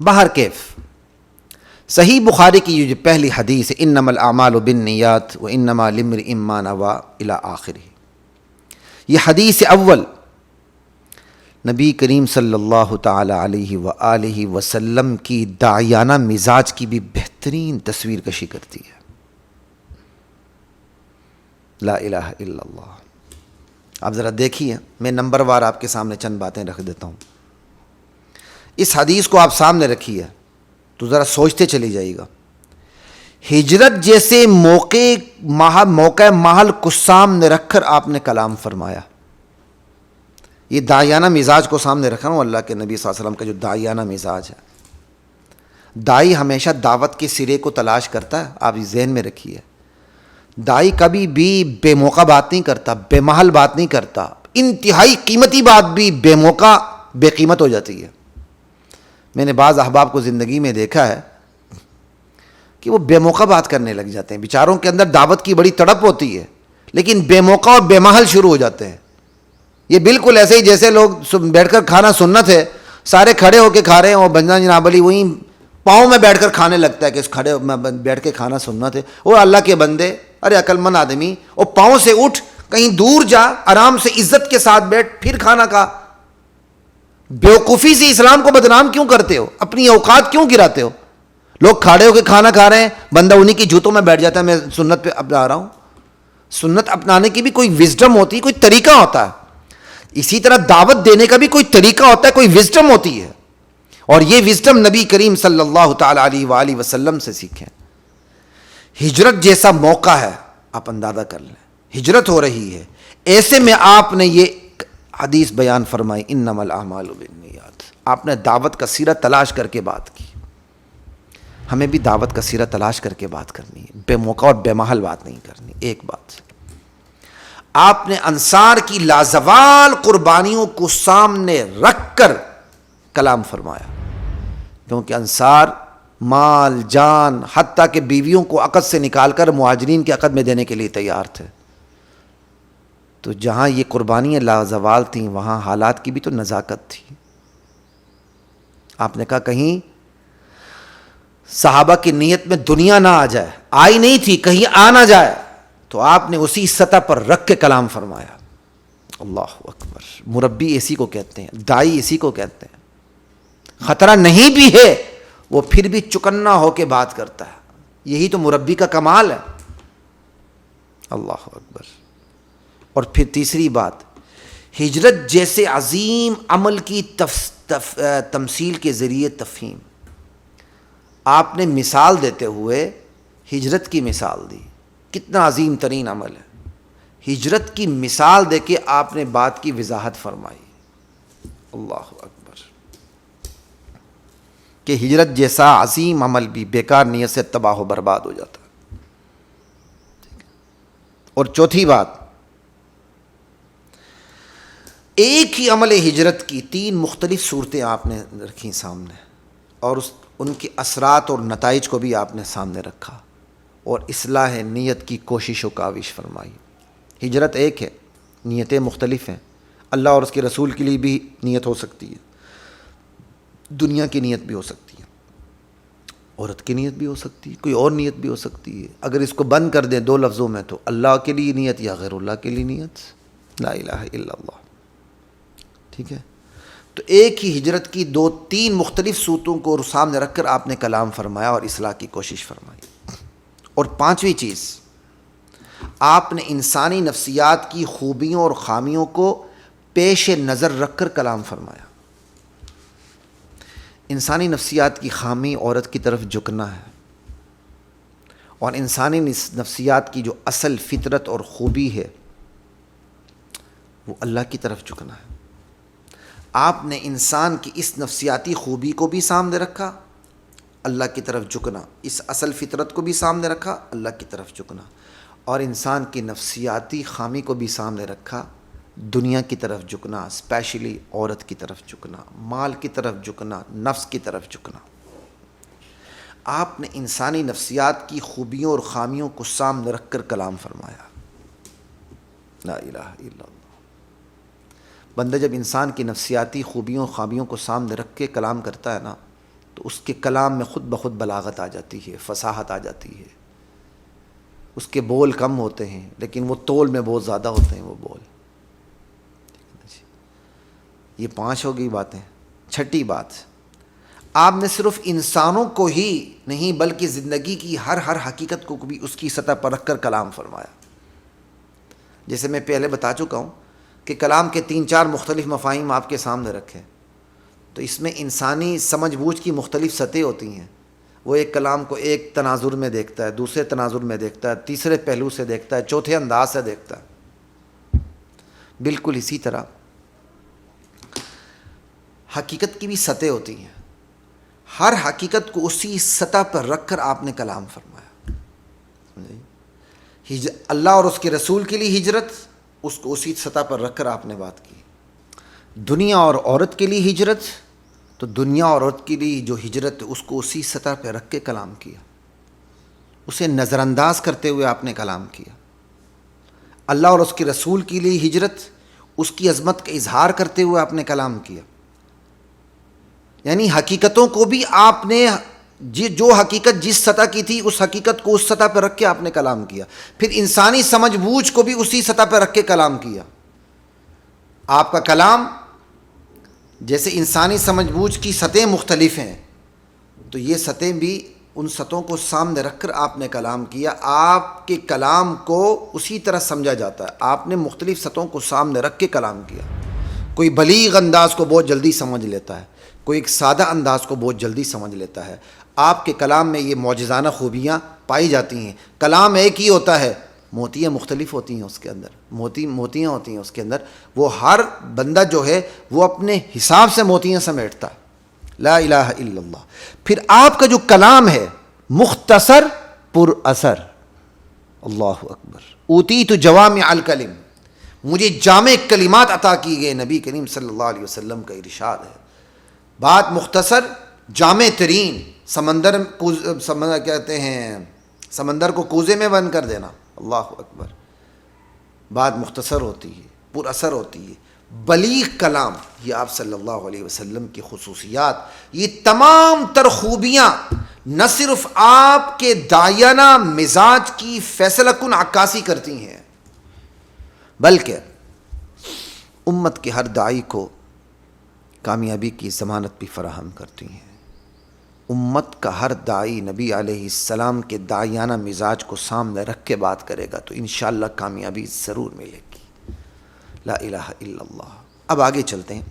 باہر کیف صحیح بخاری کی یہ جو پہلی حدیث ہے انما الاعمال بالنیات وانما لامرئ ما نوى الی آخرہ، یہ حدیث اول نبی کریم صلی اللہ تعالی علیہ وآلہ وسلم کی داعیانہ مزاج کی بھی بہترین تصویر کشی کرتی ہے. لا الہ الا اللہ. آپ ذرا دیکھیے، میں نمبر وار آپ کے سامنے چند باتیں رکھ دیتا ہوں. اس حدیث کو آپ سامنے رکھیے تو ذرا سوچتے چلی جائے گا. ہجرت جیسے موقع محل کو سامنے رکھ کر آپ نے کلام فرمایا. یہ داعیانہ مزاج کو سامنے رکھ رہا ہوں، اللہ کے نبی صلی اللہ علیہ وسلم کا جو داعیانہ مزاج ہے. داعی ہمیشہ دعوت کے سرے کو تلاش کرتا ہے، آپ ذہن میں رکھیے. داعی کبھی بھی بے موقع بات نہیں کرتا، بے محل بات نہیں کرتا. انتہائی قیمتی بات بھی بے موقع بے قیمت ہو جاتی ہے. میں نے بعض احباب کو زندگی میں دیکھا ہے کہ وہ بے موقع بات کرنے لگ جاتے ہیں. بیچاروں کے اندر دعوت کی بڑی تڑپ ہوتی ہے، لیکن بے موقع اور بے محل شروع ہو جاتے ہیں. یہ بالکل ایسے ہی جیسے لوگ بیٹھ کر کھانا سنت ہے، سارے کھڑے ہو کے کھا رہے ہیں اور بننا جناب علی وہیں پاؤں میں بیٹھ کر کھانے لگتا ہے کہ اس کھڑے میں بیٹھ کے کھانا سنت ہے. وہ اللہ کے بندے، ارے عقل مند آدمی، اور پاؤں سے اٹھ کہیں دور جا، آرام سے عزت کے ساتھ بیٹھ پھر کھانا کھا. بیوقوفی سے اسلام کو بدنام کیوں کرتے ہو؟ اپنی اوقات کیوں گراتے ہو؟ لوگ کھڑے ہو کے کھانا کھا رہے ہیں، بندہ انہی کی جوتوں میں بیٹھ جاتا ہے. میں سنت پہ اپنا رہا ہوں. سنت اپنانے کی بھی کوئی وزڈم ہوتی ہے، کوئی طریقہ ہوتا ہے. اسی طرح دعوت دینے کا بھی کوئی طریقہ ہوتا ہے، کوئی وزڈم ہوتی ہے. اور یہ وزڈم نبی کریم صلی اللہ تعالی علیہ وآلہ وسلم سے سیکھیں. ہجرت جیسا موقع ہے، آپ اندازہ کر لیں، ہجرت ہو رہی ہے، ایسے میں آپ نے یہ حدیث بیان فرمائی انما الاعمال بالنیات. آپ نے دعوت کا سیرہ تلاش کر کے بات کی. ہمیں بھی دعوت کا سیرہ تلاش کر کے بات کرنی ہے، بے موقع اور بے محل بات نہیں کرنی. ایک بات، آپ نے انصار کی لازوال قربانیوں کو سامنے رکھ کر کلام فرمایا، کیونکہ انصار مال جان حتیٰ کہ بیویوں کو عقد سے نکال کر مہاجرین کے عقد میں دینے کے لیے تیار تھے. تو جہاں یہ قربانیاں لازوال تھیں وہاں حالات کی بھی تو نزاکت تھی. آپ نے کہا کہیں صحابہ کی نیت میں دنیا نہ آ جائے، آئی نہیں تھی، کہیں آ نہ جائے، تو آپ نے اسی سطح پر رکھ کے کلام فرمایا. اللہ اکبر. مربی اسی کو کہتے ہیں، داعی اسی کو کہتے ہیں. خطرہ نہیں بھی ہے وہ پھر بھی چکنا ہو کے بات کرتا ہے. یہی تو مربی کا کمال ہے. اللہ اکبر. اور پھر تیسری بات، ہجرت جیسے عظیم عمل کی تمثیل کے ذریعے تفہیم. آپ نے مثال دیتے ہوئے ہجرت کی مثال دی. کتنا عظیم ترین عمل ہے. ہجرت کی مثال دے کے آپ نے بات کی وضاحت فرمائی. اللہ اکبر. کہ ہجرت جیسا عظیم عمل بھی بیکار نیت سے تباہ و برباد ہو جاتا. اور چوتھی بات، ایک ہی عمل ہجرت کی 3 مختلف صورتیں آپ نے رکھی سامنے، اور ان کے اثرات اور نتائج کو بھی آپ نے سامنے رکھا، اور اصلاح نیت کی کوشش و کاوش فرمائی. ہجرت ایک ہے، نیتیں مختلف ہیں. اللہ اور اس کے رسول کے لیے بھی نیت ہو سکتی ہے، دنیا کی نیت بھی ہو سکتی ہے، عورت کی نیت بھی ہو سکتی ہے، کوئی اور نیت بھی ہو سکتی ہے. اگر اس کو بند کر دیں 2 لفظوں میں تو اللہ کے لیے نیت یا غیر اللہ کے لیے نیت. لا الہ الا اللہ. ٹھیک ہے. تو ایک ہی ہجرت کی 2-3 مختلف صورتوں کو سامنے رکھ کر آپ نے کلام فرمایا اور اصلاح کی کوشش فرمائی. اور 5ویں چیز، آپ نے انسانی نفسیات کی خوبیوں اور خامیوں کو پیش نظر رکھ کر کلام فرمایا. انسانی نفسیات کی خامی عورت کی طرف جھکنا ہے، اور انسانی نفسیات کی جو اصل فطرت اور خوبی ہے وہ اللہ کی طرف جھکنا ہے. آپ نے انسان کی اس نفسیاتی خوبی کو بھی سامنے رکھا، اللہ کی طرف جھکنا، اس اصل فطرت کو بھی سامنے رکھا، اللہ کی طرف جھکنا، اور انسان کی نفسیاتی خامی کو بھی سامنے رکھا، دنیا کی طرف جھکنا، اسپیشلی عورت کی طرف جھکنا، مال کی طرف جھکنا، نفس کی طرف جھکنا. آپ نے انسانی نفسیات کی خوبیوں اور خامیوں کو سامنے رکھ کر کلام فرمایا. لا الہ الا اللہ. بندہ جب انسان کی نفسیاتی خوبیوں خامیوں کو سامنے رکھ کے کلام کرتا ہے نا، تو اس کے کلام میں خود بخود بلاغت آ جاتی ہے، فصاحت آ جاتی ہے. اس کے بول کم ہوتے ہیں لیکن وہ تول میں بہت زیادہ ہوتے ہیں وہ بول. یہ 5 ہو گئی باتیں. چھٹی بات، آپ نے صرف انسانوں کو ہی نہیں بلکہ زندگی کی ہر حقیقت کو بھی اس کی سطح پر رکھ کر کلام فرمایا. جیسے میں پہلے بتا چکا ہوں کہ کلام کے 3-4 مختلف مفاہیم آپ کے سامنے رکھے، تو اس میں انسانی سمجھ بوجھ کی مختلف سطحیں ہوتی ہیں. وہ ایک کلام کو ایک تناظر میں دیکھتا ہے، دوسرے تناظر میں دیکھتا ہے، تیسرے پہلو سے دیکھتا ہے، چوتھے انداز سے دیکھتا ہے. بالکل اسی طرح حقیقت کی بھی سطح ہوتی ہیں. ہر حقیقت کو اسی سطح پر رکھ کر آپ نے کلام فرمایا. اللہ اور اس کے رسول کے لیے ہجرت، اس کو اسی سطح پر رکھ کر آپ نے بات کی. دنیا اور عورت کے لیے ہجرت، تو دنیا اور عورت کے لیے جو ہجرت اس کو اسی سطح پہ رکھ کے کلام کیا. اسے نظر انداز کرتے ہوئے آپ نے کلام کیا. اللہ اور اس کے رسول کے لیے ہجرت، اس کی عظمت کا اظہار کرتے ہوئے آپ نے کلام کیا. یعنی حقیقتوں کو بھی آپ نے جو حقیقت جس سطح کی تھی اس حقیقت کو اس سطح پہ رکھ کے آپ نے کلام کیا. پھر انسانی سمجھ بوجھ کو بھی اسی سطح پہ رکھ کے کلام کیا. آپ کا کلام جیسے انسانی سمجھ بوجھ کی سطحیں مختلف ہیں، تو یہ سطحیں بھی ان سطحوں کو سامنے رکھ کر آپ نے کلام کیا. آپ کے کلام کو اسی طرح سمجھا جاتا ہے. آپ نے مختلف سطحوں کو سامنے رکھ کے کلام کیا. کوئی بلیغ انداز کو بہت جلدی سمجھ لیتا ہے، کوئی ایک سادہ انداز کو بہت جلدی سمجھ لیتا ہے. آپ کے کلام میں یہ معجزانہ خوبیاں پائی جاتی ہیں. کلام ایک ہی ہوتا ہے، موتیاں مختلف ہوتی ہیں اس کے اندر، موتیاں ہوتی ہیں اس کے اندر. وہ ہر بندہ جو ہے وہ اپنے حساب سے موتیاں سمیٹتا ہے. لا الہ الا اللہ. پھر آپ کا جو کلام ہے مختصر پر اثر. اللہ اکبر. اوتیت جوامع الکلم، مجھے جامع کلمات عطا کی گئے. نبی کریم صلی اللہ علیہ وسلم کا ارشاد ہے، بات مختصر جامع ترین. سمندر کہتے ہیں سمندر کو کوزے میں بند کر دینا. اللہ اکبر. بات مختصر ہوتی ہے، پر اثر ہوتی ہے. بلیغ کلام، یہ آپ صلی اللہ علیہ وسلم کی خصوصیات، یہ تمام تر خوبیاں نہ صرف آپ کے داعیانہ مزاج کی فیصلہ کن عکاسی کرتی ہیں، بلکہ امت کے ہر داعی کو کامیابی کی ضمانت بھی فراہم کرتی ہیں. امت کا ہر داعی نبی علیہ السلام کے داعیانہ مزاج کو سامنے رکھ کے بات کرے گا تو انشاءاللہ کامیابی ضرور ملے گی. لا الہ الا اللہ. اب آگے چلتے ہیں.